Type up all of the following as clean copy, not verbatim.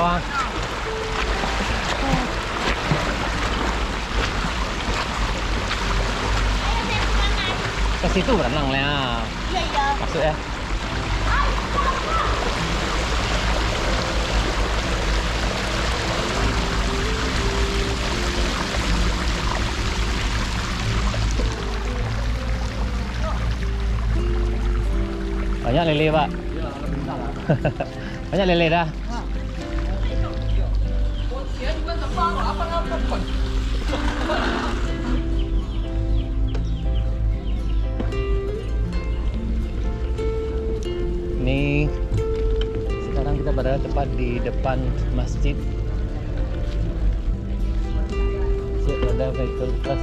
Awang. Ke situ berenang lah ya. Iya, iya. Masuk ya. Banyak lele, Pak. Banyak lele dah. Ini sekarang kita berada tepat di depan masjid. Siap ada vehicle plus.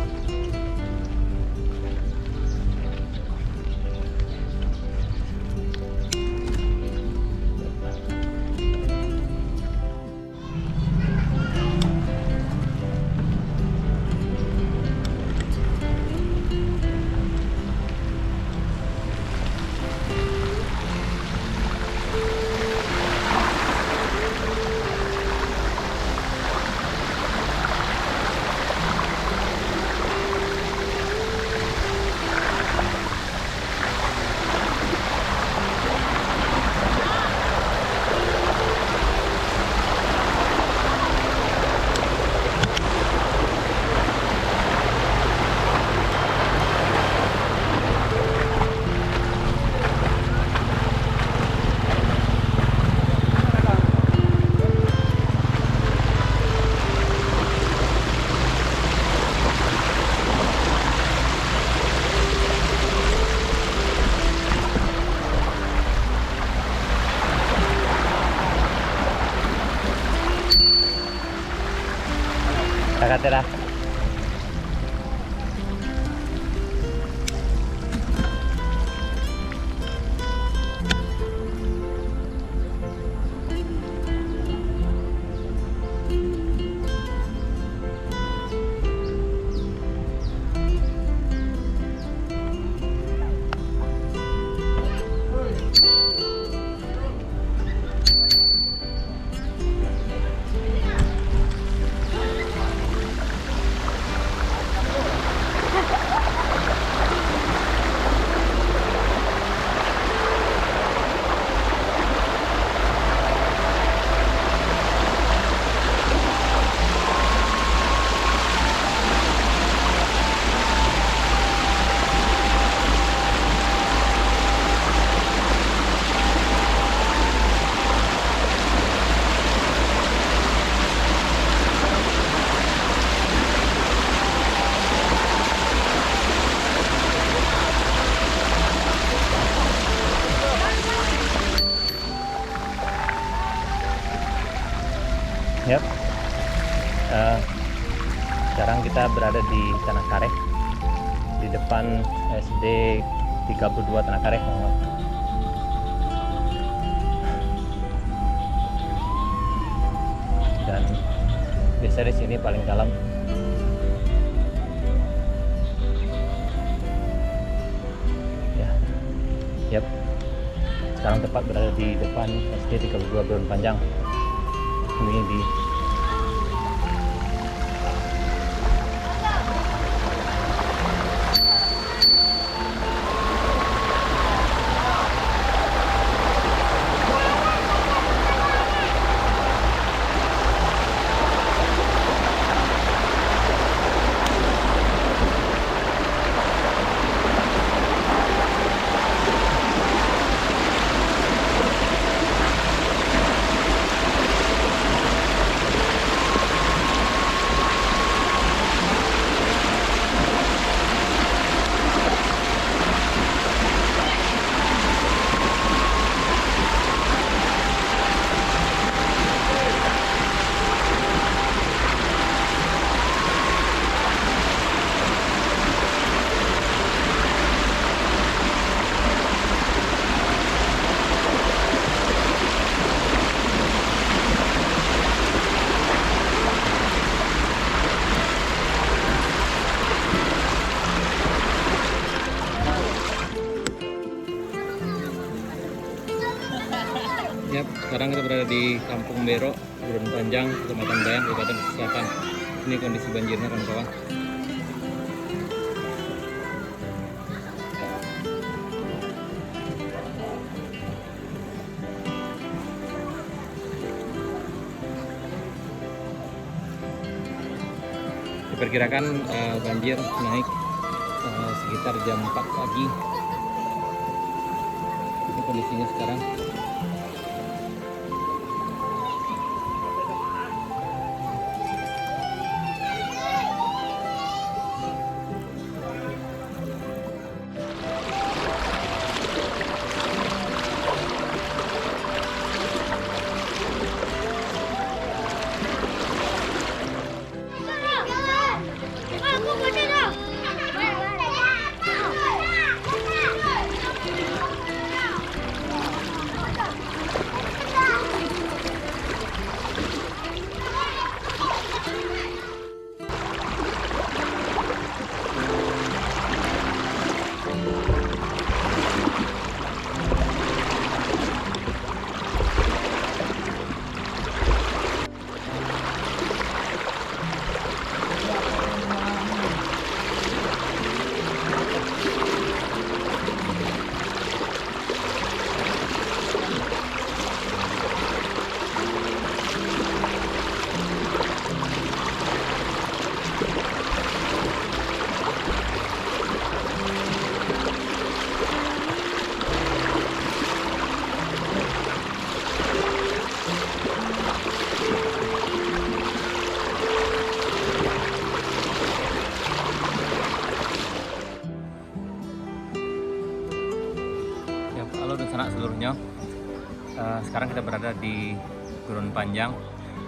Kakak. Yap. Sekarang kita berada di Tanah Kareh, di depan SD 32 Tanah Kareh. Dan biasa di sini paling dalam. Ya. Yap. Sekarang tepat berada di depan SD 32 Burun Panjang. Ini di sekarang kita berada di Kampung Bero, Gurun Panjang, Kecamatan Bayang, Kabupaten Pesisir Selatan. Ini kondisi banjirnya kawan-kawan. Diperkirakan banjir naik sekitar jam 4 pagi. Ini kondisinya sekarang. Halo dan sanak seluruhnya, sekarang kita berada di Gurun Panjang,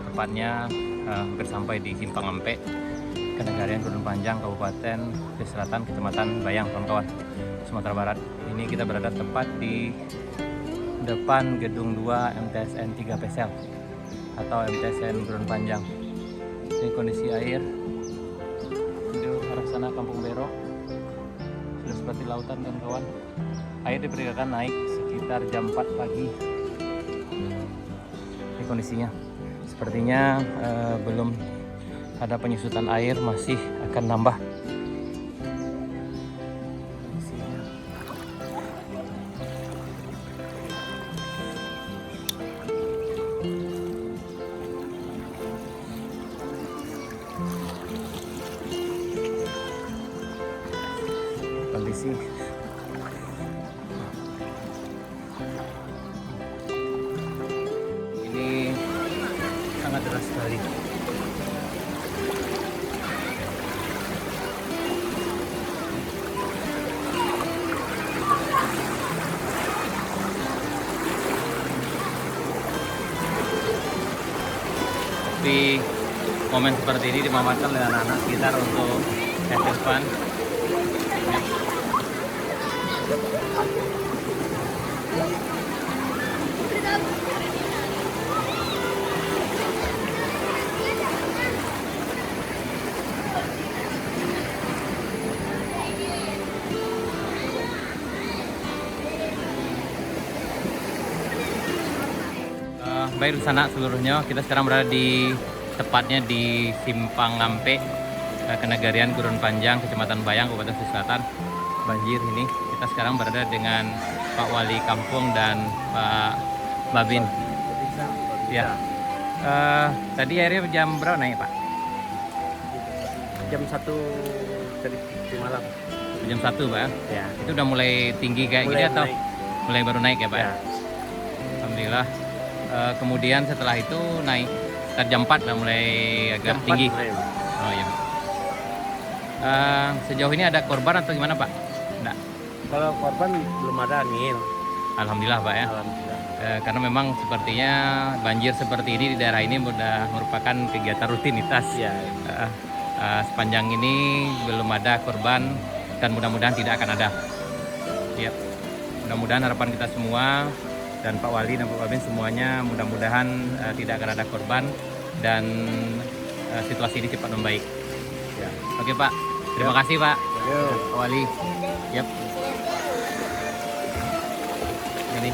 tepatnya hampir sampai di Simpang Ampe, Kenegarian Gurun Panjang, Kabupaten Pesisir Selatan, Kecamatan Bayang, kawan-kawan, Sumatera Barat. Ini kita berada tepat di depan Gedung 2 MTSN 3 Pesel atau MTSN Gurun Panjang. Ini kondisi air di arah sana Kampung Bero, sudah seperti lautan dan kawan. Air diperkirakan naik sekitar jam 4 pagi. Ini kondisinya. Sepertinya belum ada penyusutan air, masih akan nambah. Kondisi ini sangat deras sekali. Tapi momen seperti ini dimanfaatkan oleh anak-anak sekitar untuk have fun. Baik sana seluruhnya, kita sekarang berada di tepatnya di Simpang Ampe, Kenegarian Gurun Panjang, Kecamatan Bayang, Kabupaten Pesisir Selatan. Banjir ini. Kita sekarang berada dengan Pak Wali Kampung dan Pak Babin. Ya. Tadi airnya jam berapa naik, Pak? Jam 1 tadi malam. Jam 1, Pak. Ya. Itu udah mulai tinggi kayak gini atau naik. mulai baru naik ya, Pak? Ya. Alhamdulillah. Kemudian setelah itu naik sekitar jam 4 udah mulai agak Jam 4 tinggi. naik. Oh iya. Sejauh ini ada korban atau gimana, Pak? Enggak. Kalau korban belum ada nil. Alhamdulillah, Pak ya. Alhamdulillah. Karena memang sepertinya banjir seperti ini di daerah ini sudah merupakan kegiatan rutinitas. Ya. Sepanjang ini belum ada korban dan mudah-mudahan tidak akan ada. Ya. Mudah-mudahan harapan kita semua dan Pak Wali dan Pak Babin semuanya mudah-mudahan tidak akan ada korban dan situasi ini cepat membaik. Ya. Oke, Pak. Terima kasih, Pak. Yo. Pak Wali. Yap. Ini